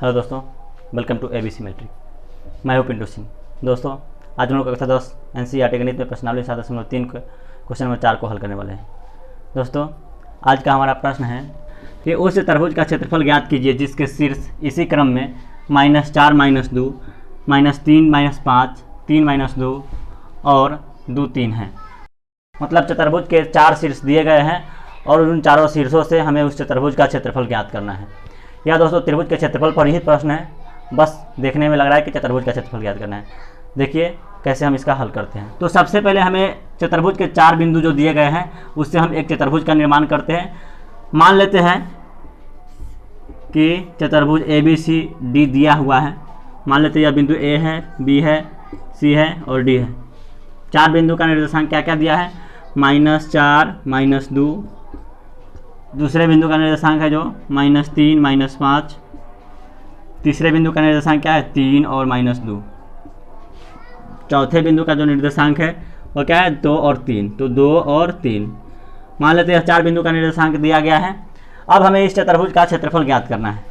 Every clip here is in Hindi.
हेलो दोस्तों, वेलकम टू ABC मैट्रिक। मैं हूँ पिंटू सिंह। दोस्तों, आज हम लोग कक्षा 10 NCERT गणित में प्रश्नावली 7.3 क्वेश्चन नंबर 4 को हल करने वाले हैं। दोस्तों, आज का हमारा प्रश्न है कि उस त्रिभुज का क्षेत्रफल ज्ञात कीजिए जिसके शीर्ष इसी क्रम में -4 - 2 -3 - 5 3 - 2 और 2 3 है। मतलब चतुर्भुज के 4 शीर्ष दिए गए हैं और उन चारों शीर्षों से हमें उस चतुर्भुज का क्षेत्रफल ज्ञात करना है। यह दोस्तों त्रिभुज के क्षेत्रफल पर ही प्रश्न है, बस देखने में लग रहा है कि चतुर्भुज का क्षेत्रफल ज्ञात करना है। देखिए कैसे हम इसका हल करते हैं। तो सबसे पहले हमें चतुर्भुज के 4 बिंदु जो दिए गए हैं उससे हम एक चतुर्भुज का निर्माण करते हैं। मान लेते हैं कि चतुर्भुज ABCD दिया हुआ है। मान लेते हैं यह बिंदु A है, B है, C है और D है। 4 बिंदु का निर्देशांक क्या क्या दिया है? -4 - 2। दूसरे बिंदु का निर्देशांक है जो -3 - 5। तीसरे बिंदु का निर्देशांक क्या है? 3 और -2। चौथे बिंदु का जो निर्देशांक है वो क्या है? 2 और 3। तो 2 और 3। मान लेते हैं 4 बिंदु का निर्देशांक दिया गया है। अब हमें इस चतुर्भुज का क्षेत्रफल ज्ञात करना है।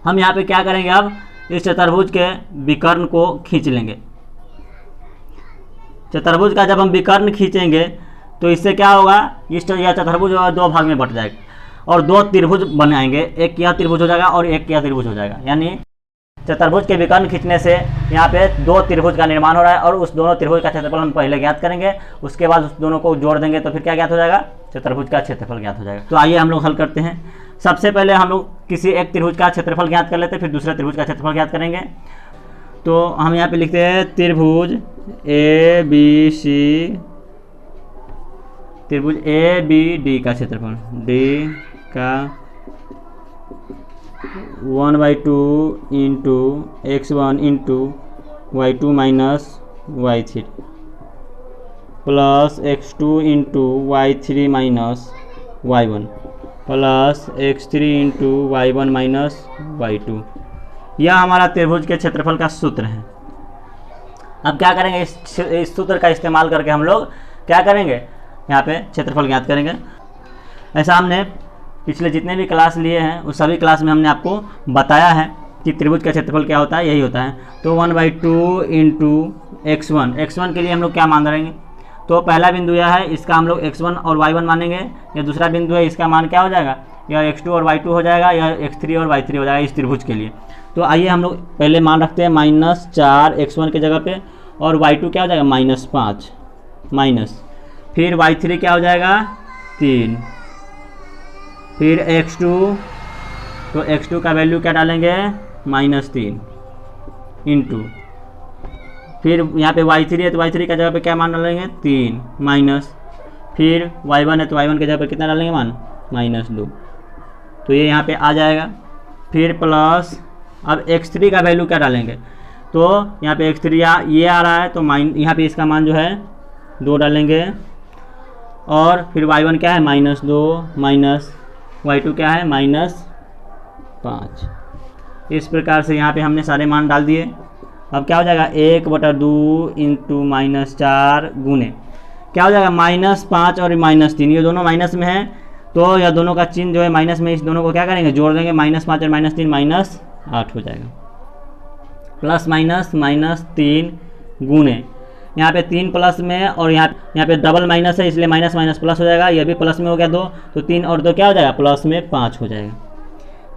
हम यहाँ पे क्या करेंगे? अब इस चतुर्भुज के विकर्ण को खींच लेंगे। चतुर्भुज का जब हम विकर्ण खींचेंगे तो इससे क्या होगा? यह चतुर्भुज 2 भाग में बट जाएगा और 2 त्रिभुज बनाएंगे। एक यह त्रिभुज हो जाएगा और एक यह त्रिभुज हो जाएगा। यानी चतुर्भुज के विकर्ण खींचने से यहाँ पे 2 त्रिभुज का निर्माण हो रहा है और उस दोनों त्रिभुज का क्षेत्रफल हम पहले ज्ञात करेंगे। उसके बाद उस दोनों को जोड़ देंगे तो फिर क्या ज्ञात हो जाएगा? चतुर्भुज का क्षेत्रफल ज्ञात हो जाएगा। तो आइए हम लोग हल करते हैं। सबसे पहले हम लोग किसी एक त्रिभुज का क्षेत्रफल ज्ञात कर लेते हैं, फिर दूसरे त्रिभुज का क्षेत्रफल ज्ञात करेंगे। तो हम यहाँ पे लिखते हैं त्रिभुज ABD का क्षेत्रफल D का 1/2 into x1 into y2 - y3 plus x2 into y3 - y1 plus x3 into y1 - y2। यह हमारा त्रिभुज के क्षेत्रफल का सूत्र है। अब क्या करेंगे? इस सूत्र का इस्तेमाल करके हम लोग क्या करेंगे? यहाँ पे क्षेत्रफल ज्ञात करेंगे। ऐसा हमने पिछले जितने भी क्लास लिए हैं उस सभी क्लास में हमने आपको बताया है कि त्रिभुज का क्षेत्रफल क्या होता है, यही होता है। तो 1/2 इंटू x1 के लिए हम लोग क्या मान रहेंगे? तो पहला बिंदु यह है, इसका हम लोग x1 और y1 मानेंगे। यह दूसरा बिंदु है, इसका मान क्या हो जाएगा? यह x2 और y2 हो जाएगा, यह x3 और y3 हो जाएगा इस त्रिभुज के लिए। तो आइए हम लोग पहले मान रखते हैं -4 x1 की जगह पे और y2 क्या हो जाएगा? -5 माइनस, फिर y3 क्या हो जाएगा? 3, फिर x2, तो x2 का वैल्यू क्या डालेंगे? -3 इंटू, फिर यहाँ पे y3 है तो y3 का जगह पे क्या मान डालेंगे? 3 माइनस, फिर y1 है तो y1 के जगह पे कितना डालेंगे मान? -2। तो ये यहाँ पे आ जाएगा। फिर प्लस, अब x3 का वैल्यू क्या डालेंगे? तो यहाँ पे x3 ये आ रहा है तो यहाँ पे इसका मान जो है 2 डालेंगे और फिर y1 क्या है? -2 माइनस y2 क्या है? -5। इस प्रकार से यहाँ पे हमने सारे मान डाल दिए। अब क्या हो जाएगा? 1/2 इंटू -4 गुने क्या हो जाएगा? -5 और -3, ये दोनों माइनस में है तो यह दोनों का चिन्ह जो है माइनस में, इस दोनों को क्या करेंगे? जोड़ देंगे। -5 और -3 -8 हो जाएगा। प्लस -3 गुने यहाँ पे 3 प्लस में और यहाँ पे डबल माइनस है इसलिए माइनस माइनस प्लस हो जाएगा। यह भी प्लस में हो गया 2, तो 3 और 2 क्या हो जाएगा? प्लस में 5 हो जाएगा।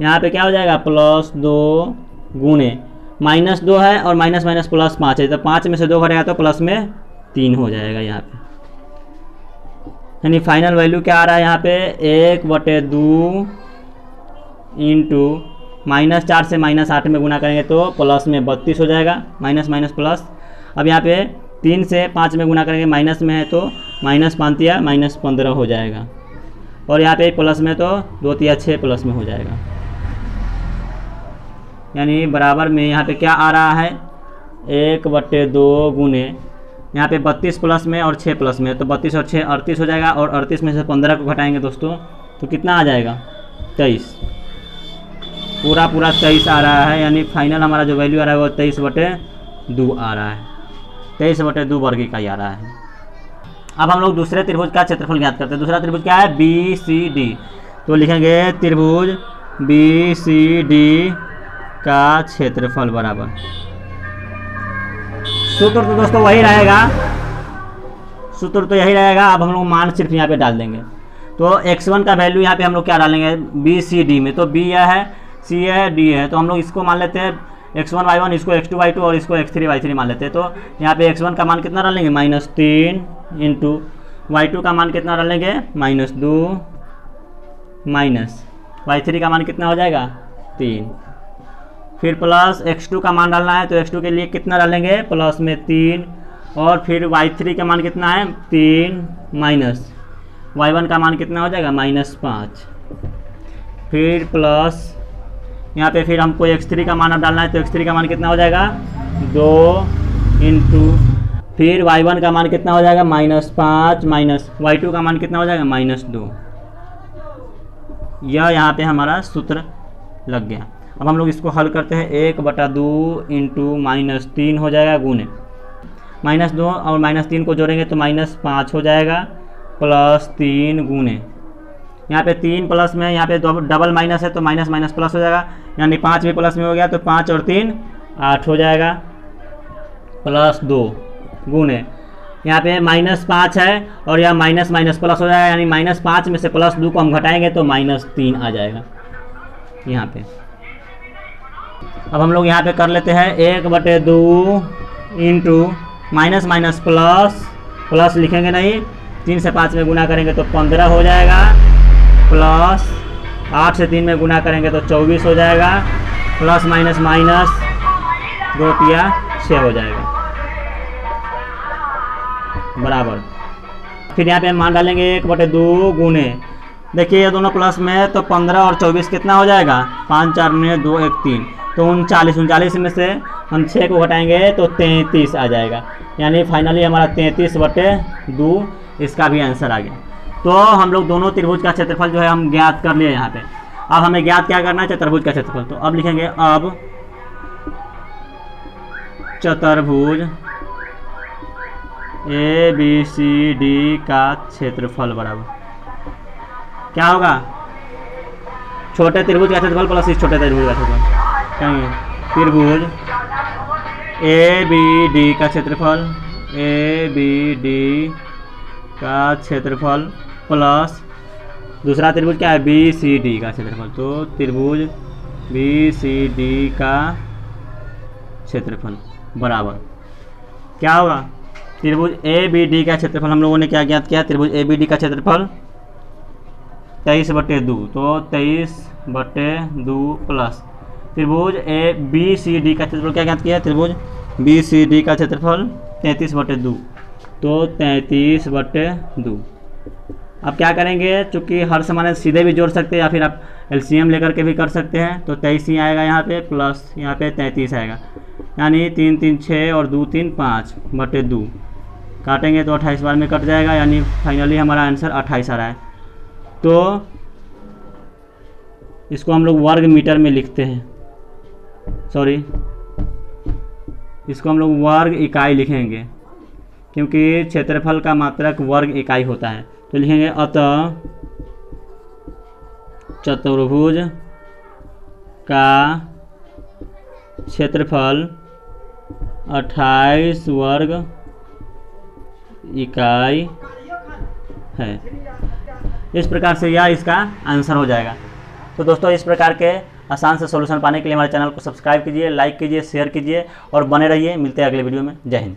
यहाँ पे क्या हो जाएगा? +2 गुने -2 है और माइनस माइनस प्लस 5 है, तो 5 में से 2 घटेगा तो प्लस में 3 हो जाएगा यहाँ पे। यानी फाइनल वैल्यू क्या आ रहा है यहाँ पे? 1/2 इंटू -4 से -8 में गुना करेंगे तो प्लस में 32 हो जाएगा, माइनस माइनस प्लस। अब यहाँ पे 3 से 5 में गुना करेंगे, माइनस में है तो -5 या -15 हो जाएगा और यहाँ पे प्लस में तो 2 या 6 प्लस में हो जाएगा। यानी बराबर में यहाँ पे क्या आ रहा है? 1/2 गुने यहाँ पे 32 प्लस में और 6 प्लस में, तो 32 और 6 38 हो जाएगा और 38 में से 15 को घटाएंगे दोस्तों तो कितना आ जाएगा? 23। पूरा 23 आ रहा है। यानी फाइनल हमारा जो वैल्यू आ रहा है वो 23/2 आ रहा है। 23/2 वर्ग इकाई आ रहा है। अब हम लोग दूसरे त्रिभुज का क्षेत्रफल ज्ञात करते हैं। दूसरा त्रिभुज क्या है? BCD। तो लिखेंगे त्रिभुज BCD का क्षेत्रफल बराबर, सूत्र तो दोस्तों वही रहेगा, सूत्र तो यही रहेगा। अब हम लोग मान सिर्फ यहाँ पे डाल देंगे। तो x1 का वैल्यू यहाँ पे हम लोग क्या डालेंगे, बी सी डी में, तो बी यह है, सी यह है, डी है, तो हम लोग इसको मान लेते हैं x1 y1, इसको x2 y2 और इसको x3 y3 मान लेते हैं। तो यहाँ पे x1 का मान कितना डालेंगे, -3 इंटू y2 का मान कितना डालेंगे, -2 माइनस y3 का मान कितना हो जाएगा 3, फिर प्लस x2 का मान डालना है, तो x2 के लिए कितना डालेंगे, प्लस में 3, और फिर y3 का मान कितना है 3 माइनस y1 का मान कितना हो जाएगा -5, फिर प्लस यहाँ पे फिर हमको x3 का मान अब डालना है, तो x3 का मान कितना हो जाएगा 2 इंटू फिर y1 का मान कितना हो जाएगा -5 माइनस y2 का मान कितना हो जाएगा -2। यह यहाँ पे हमारा सूत्र लग गया। अब हम लोग इसको हल करते हैं, 1/2 इंटू -3 हो जाएगा गुने -2 और -3 को जोड़ेंगे तो -5 हो जाएगा, प्लस 3 गुने यहाँ पे 3 प्लस में यहाँ पे डबल माइनस है तो माइनस माइनस प्लस हो जाएगा, यानी 5 भी प्लस में हो गया, तो 5 और 3 8 हो जाएगा, प्लस 2 गुने यहाँ पे -5 है और यह माइनस माइनस प्लस हो जाएगा, यानी -5 में से +2 को हम घटाएंगे तो -3 आ जाएगा यहाँ पे। अब हम लोग यहाँ पे कर लेते हैं 1/2 into minus minus plus, plus लिखेंगे नहीं, 3 से 5 में गुना करेंगे तो 15 हो जाएगा, प्लस 8 से 3 में गुना करेंगे तो 24 हो जाएगा, प्लस माइनस माइनस 2 तिया 6 हो जाएगा बराबर। फिर यहाँ पे हम मान डालेंगे 1/2 गुने, देखिए ये दोनों प्लस में, तो 15 और 24 कितना हो जाएगा, 5 4 में 2 1 3, तो 39 में से हम 6 को घटाएंगे तो 33 आ जाएगा, यानी फाइनली हमारा 33/2 इसका भी आंसर आ गया। तो हम लोग दोनों त्रिभुज का क्षेत्रफल जो है हम ज्ञात कर लिए यहाँ पे। अब हमें ज्ञात क्या करना है, चतुर्भुज का क्षेत्रफल। तो अब लिखेंगे, अब चतुर्भुज ABCD का क्षेत्रफल बराबर क्या होगा, छोटे त्रिभुज का क्षेत्रफल प्लस इस छोटे त्रिभुज का क्षेत्रफल, कहेंगे त्रिभुज ABD का क्षेत्रफल, ABD का क्षेत्रफल प्लस दूसरा त्रिभुज क्या है, BCD का क्षेत्रफल, तो त्रिभुज BCD का क्षेत्रफल बराबर क्या होगा, त्रिभुज ABD का क्षेत्रफल हम लोगों ने क्या ज्ञात किया, त्रिभुज ABD का क्षेत्रफल 23/2, तो 23/2 प्लस त्रिभुज BCD का क्षेत्रफल क्या ज्ञात किया, त्रिभुज BCD का क्षेत्रफल 33/2, तो 33/2। अब क्या करेंगे, चूँकि हर समान सीधे भी जोड़ सकते हैं या फिर आप LCM लेकर के भी कर सकते हैं, तो 23 ही आएगा यहाँ पे, प्लस यहाँ पे 33 आएगा, यानी 3 3 6 और 2 3 5/2 काटेंगे तो 28 बार में कट जाएगा, यानी फाइनली हमारा आंसर 28 आ रहा है। तो इसको हम लोग वर्ग मीटर में लिखते हैं, सॉरी इसको हम लोग वर्ग इकाई लिखेंगे, क्योंकि क्षेत्रफल का मात्रक वर्ग इकाई होता है। तो लिखेंगे, अतः चतुर्भुज का क्षेत्रफल 28 वर्ग इकाई है। इस प्रकार से यह इसका आंसर हो जाएगा। तो दोस्तों, इस प्रकार के आसान से सॉल्यूशन पाने के लिए हमारे चैनल को सब्सक्राइब कीजिए, लाइक कीजिए, शेयर कीजिए और बने रहिए। मिलते हैं अगले वीडियो में। जय हिंद।